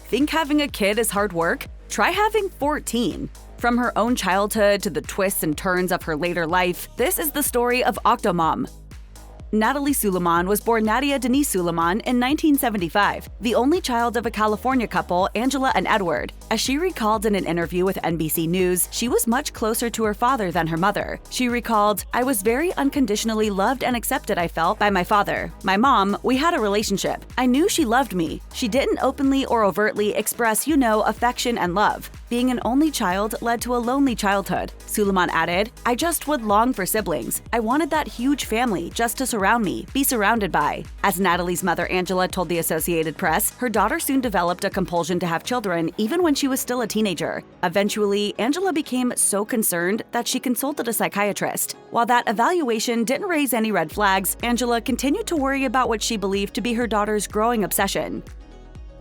Think having a kid is hard work? Try having 14. From her own childhood to the twists and turns of her later life, this is the story of OctoMom. Natalie Suleman was born Nadia Denise Suleman in 1975, the only child of a California couple, Angela and Edward. As she recalled in an interview with NBC News, she was much closer to her father than her mother. She recalled, "I was very unconditionally loved and accepted, I felt, by my father. My mom, we had a relationship. I knew she loved me. She didn't openly or overtly express, affection and love. Being an only child led to a lonely childhood." Suleman added, "I just would long for siblings. I wanted that huge family just to surround me, be surrounded by." As Natalie's mother Angela told the Associated Press, her daughter soon developed a compulsion to have children even when she was still a teenager. Eventually, Angela became so concerned that she consulted a psychiatrist. While that evaluation didn't raise any red flags, Angela continued to worry about what she believed to be her daughter's growing obsession.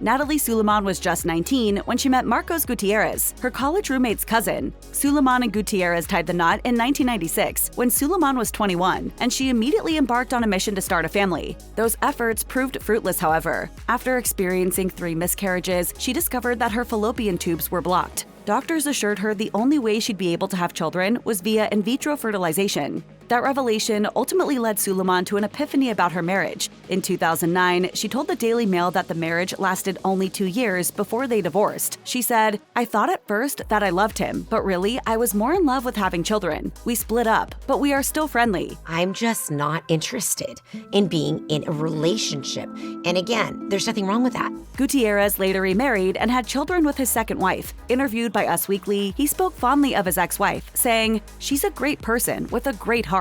Natalie Suleman was just 19 when she met Marcos Gutierrez, her college roommate's cousin. Suleman and Gutierrez tied the knot in 1996 when Suleman was 21, and she immediately embarked on a mission to start a family. Those efforts proved fruitless, however. After experiencing 3 miscarriages, she discovered that her fallopian tubes were blocked. Doctors assured her the only way she'd be able to have children was via in vitro fertilization. That revelation ultimately led Suleman to an epiphany about her marriage. In 2009, she told the Daily Mail that the marriage lasted only 2 years before they divorced. She said, "I thought at first that I loved him, but really, I was more in love with having children. We split up, but we are still friendly. I'm just not interested in being in a relationship. And again, there's nothing wrong with that." Gutierrez later remarried and had children with his second wife. Interviewed by Us Weekly, he spoke fondly of his ex-wife, saying, "She's a great person with a great heart."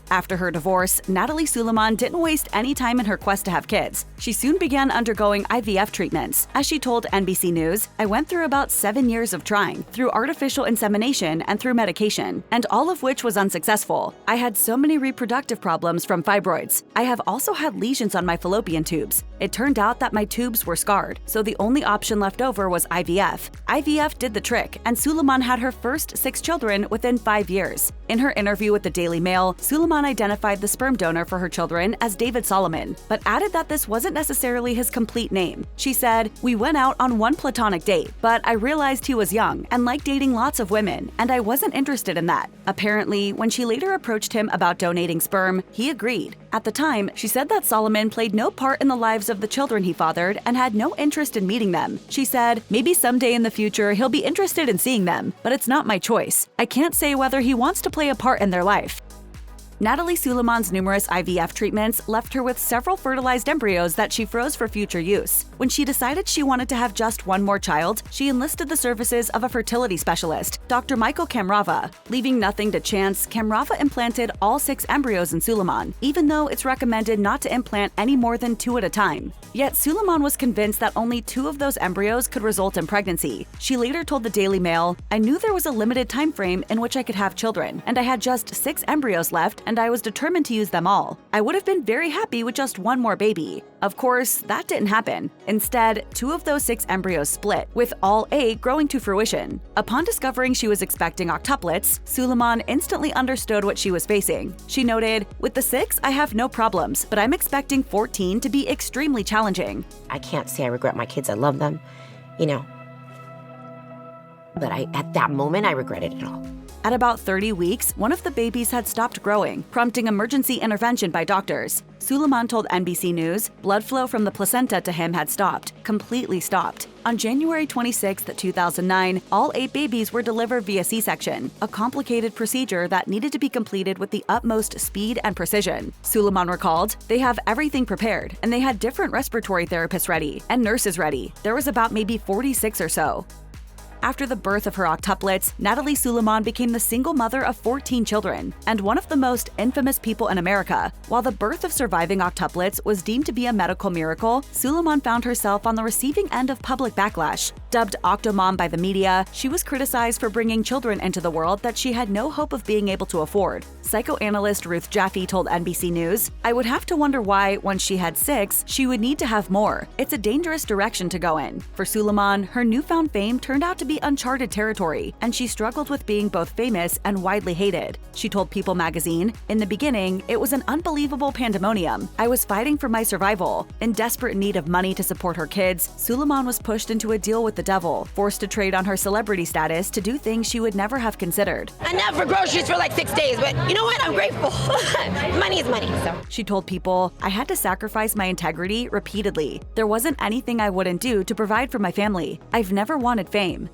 After her divorce, Natalie Suleman didn't waste any time in her quest to have kids. She soon began undergoing IVF treatments. As she told NBC News, "I went through about 7 years of trying, through artificial insemination and through medication, and all of which was unsuccessful. I had so many reproductive problems from fibroids. I have also had lesions on my fallopian tubes. It turned out that my tubes were scarred, so the only option left over was IVF. IVF did the trick, and Suleman had her first 6 children within 5 years. In her interview with the Daily Mail, Suleman identified the sperm donor for her children as David Solomon, but added that this wasn't necessarily his complete name. She said, "We went out on one platonic date, but I realized he was young and liked dating lots of women, and I wasn't interested in that." Apparently, when she later approached him about donating sperm, he agreed. At the time, she said that Solomon played no part in the lives of the children he fathered and had no interest in meeting them. She said, "Maybe someday in the future he'll be interested in seeing them, but it's not my choice. I can't say whether he wants to play a part in their life." Natalie Suleman's numerous IVF treatments left her with several fertilized embryos that she froze for future use. When she decided she wanted to have just one more child, she enlisted the services of a fertility specialist, Dr. Michael Kamrava. Leaving nothing to chance, Kamrava implanted all 6 embryos in Suleman, even though it's recommended not to implant any more than 2 at a time. Yet Suleman was convinced that only 2 of those embryos could result in pregnancy. She later told the Daily Mail, "I knew there was a limited time frame in which I could have children, and I had just 6 embryos left, and I was determined to use them all. I would have been very happy with just one more baby." Of course, that didn't happen. Instead, 2 of those 6 embryos split, with all 8 growing to fruition. Upon discovering she was expecting octuplets, Suleman instantly understood what she was facing. She noted, "With the 6, I have no problems, but I'm expecting 14 to be extremely challenging. I can't say I regret my kids. I love them, But at that moment, I regretted it all." At about 30 weeks, one of the babies had stopped growing, prompting emergency intervention by doctors. Suleman told NBC News, blood flow from the placenta to him had stopped, completely stopped. On January 26, 2009, all 8 babies were delivered via C-section, a complicated procedure that needed to be completed with the utmost speed and precision. Suleman recalled, "They have everything prepared, and they had different respiratory therapists ready, and nurses ready. There was about maybe 46 or so." After the birth of her octuplets, Natalie Suleman became the single mother of 14 children and one of the most infamous people in America. While the birth of surviving octuplets was deemed to be a medical miracle, Suleman found herself on the receiving end of public backlash. Dubbed OctoMom by the media, she was criticized for bringing children into the world that she had no hope of being able to afford. Psychoanalyst Ruth Jaffe told NBC News, "I would have to wonder why, once she had 6, she would need to have more. It's a dangerous direction to go in." For Suleman, her newfound fame turned out to be uncharted territory, and she struggled with being both famous and widely hated. She told People magazine, "In the beginning, it was an unbelievable pandemonium. I was fighting for my survival. In desperate need of money to support her kids, Suleman was pushed into a deal with the devil, forced to trade on her celebrity status to do things she would never have considered." Enough for groceries for like 6 days, but you know what? I'm grateful. Money is money, so. She told People, "I had to sacrifice my integrity repeatedly. There wasn't anything I wouldn't do to provide for my family. I've never wanted fame."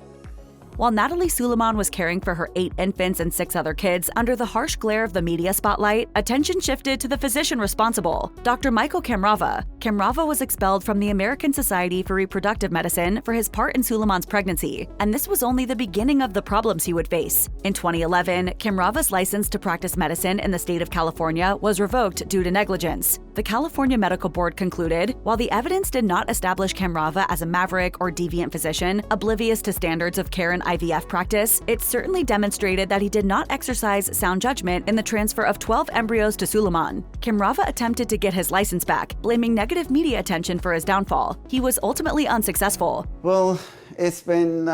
While Natalie Suleman was caring for her 8 infants and 6 other kids under the harsh glare of the media spotlight, attention shifted to the physician responsible, Dr. Michael Kamrava. Kamrava was expelled from the American Society for Reproductive Medicine for his part in Suleman's pregnancy, and this was only the beginning of the problems he would face. In 2011, Kamrava's license to practice medicine in the state of California was revoked due to negligence. The California Medical Board concluded, while the evidence did not establish Kamrava as a maverick or deviant physician, oblivious to standards of care in IVF practice, it certainly demonstrated that he did not exercise sound judgment in the transfer of 12 embryos to Suleman. Kamrava attempted to get his license back, blaming negative media attention for his downfall. He was ultimately unsuccessful. Well, it's been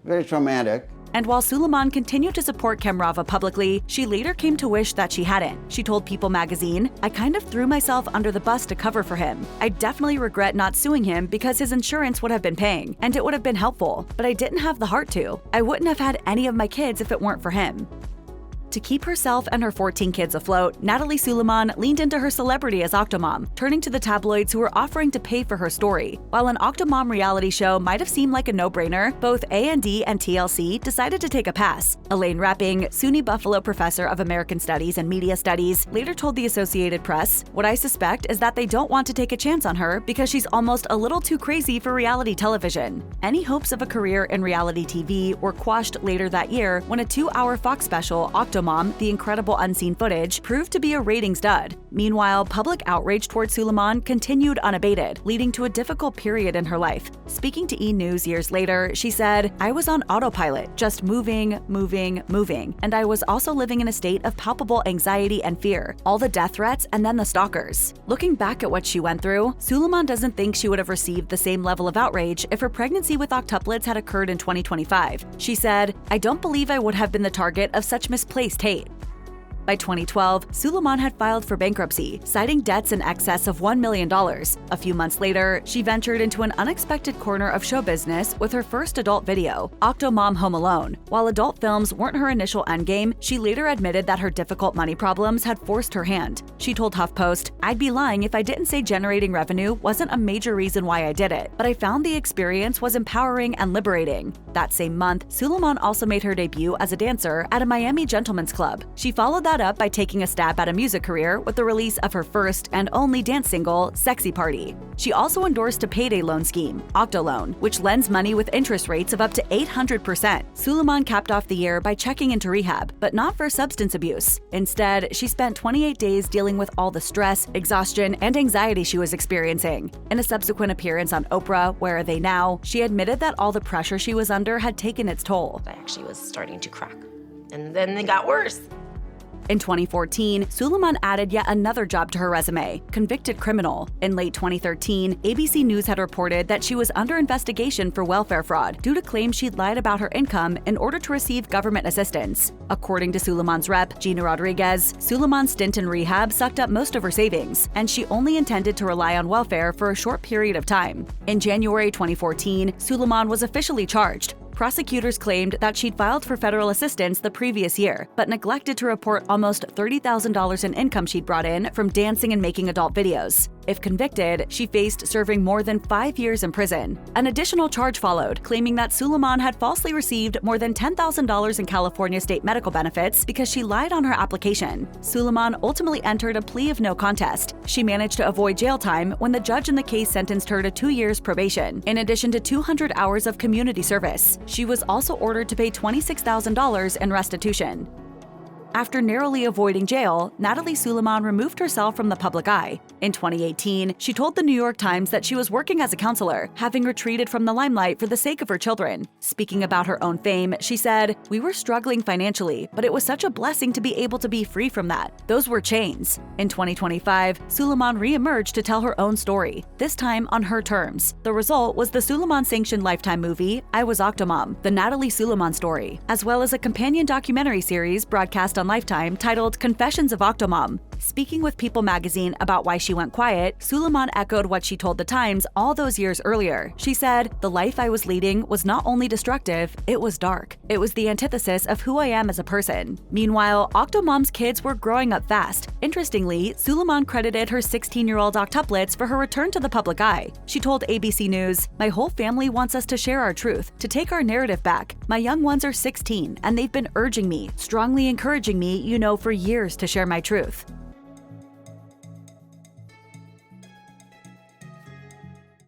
very traumatic. And while Suleman continued to support Kamrava publicly, she later came to wish that she hadn't. She told People magazine, "I kind of threw myself under the bus to cover for him. I definitely regret not suing him because his insurance would have been paying, and it would have been helpful, but I didn't have the heart to. I wouldn't have had any of my kids if it weren't for him." To keep herself and her 14 kids afloat, Natalie Suleman leaned into her celebrity as OctoMom, turning to the tabloids who were offering to pay for her story. While an OctoMom reality show might have seemed like a no-brainer, both A&E and TLC decided to take a pass. Elaine Rapping, SUNY Buffalo professor of American Studies and Media Studies, later told the Associated Press, "What I suspect is that they don't want to take a chance on her because she's almost a little too crazy for reality television." Any hopes of a career in reality TV were quashed later that year when a 2-hour Fox special, OctoMom, The Incredible Unseen Footage, proved to be a ratings dud. Meanwhile, public outrage towards Suleman continued unabated, leading to a difficult period in her life. Speaking to E! News years later, she said, "I was on autopilot, just moving, and I was also living in a state of palpable anxiety and fear, all the death threats and then the stalkers." Looking back at what she went through, Suleman doesn't think she would have received the same level of outrage if her pregnancy with Octuplets had occurred in 2025. She said, "I don't believe I would have been the target of such misplaced hate." By 2012, Suleman had filed for bankruptcy, citing debts in excess of $1 million. A few months later, she ventured into an unexpected corner of show business with her first adult video, OctoMom Home Alone. While adult films weren't her initial endgame, she later admitted that her difficult money problems had forced her hand. She told HuffPost, "I'd be lying if I didn't say generating revenue wasn't a major reason why I did it, but I found the experience was empowering and liberating." That same month, Suleman also made her debut as a dancer at a Miami gentlemen's club. She followed that up by taking a stab at a music career with the release of her first and only dance single, Sexy Party. She also endorsed a payday loan scheme, OctoLoan, which lends money with interest rates of up to 800%. Suleman capped off the year by checking into rehab, but not for substance abuse. Instead, she spent 28 days dealing with all the stress, exhaustion, and anxiety she was experiencing. In a subsequent appearance on Oprah, Where Are They Now?, she admitted that all the pressure she was under had taken its toll. I actually was starting to crack, and then it got worse. In 2014, Suleman added yet another job to her resume, convicted criminal. In late 2013, ABC News had reported that she was under investigation for welfare fraud due to claims she'd lied about her income in order to receive government assistance. According to Suleman's rep, Gina Rodriguez, Suleman's stint in rehab sucked up most of her savings, and she only intended to rely on welfare for a short period of time. In January 2014, Suleman was officially charged. Prosecutors claimed that she'd filed for federal assistance the previous year, but neglected to report almost $30,000 in income she'd brought in from dancing and making adult videos. If convicted, she faced serving more than 5 years in prison. An additional charge followed, claiming that Suleman had falsely received more than $10,000 in California state medical benefits because she lied on her application. Suleman ultimately entered a plea of no contest. She managed to avoid jail time when the judge in the case sentenced her to 2 years probation, in addition to 200 hours of community service. She was also ordered to pay $26,000 in restitution. After narrowly avoiding jail, Natalie Suleman removed herself from the public eye. In 2018, she told the New York Times that she was working as a counselor, having retreated from the limelight for the sake of her children. Speaking about her own fame, she said, "We were struggling financially, but it was such a blessing to be able to be free from that. Those were chains." In 2025, Suleman re-emerged to tell her own story, this time on her terms. The result was the Suleman-sanctioned Lifetime movie, I Was OctoMom, the Natalie Suleman story, as well as a companion documentary series broadcast on Lifetime titled Confessions of OctoMom. Speaking with People magazine about why she went quiet, Suleman echoed what she told The Times all those years earlier. She said, "The life I was leading was not only destructive, it was dark. It was the antithesis of who I am as a person." Meanwhile, OctoMom's kids were growing up fast. Interestingly, Suleman credited her 16-year-old Octuplets for her return to the public eye. She told ABC News, "My whole family wants us to share our truth, to take our narrative back. My young ones are 16, and they've been urging me, strongly encouraging me, for years to share my truth."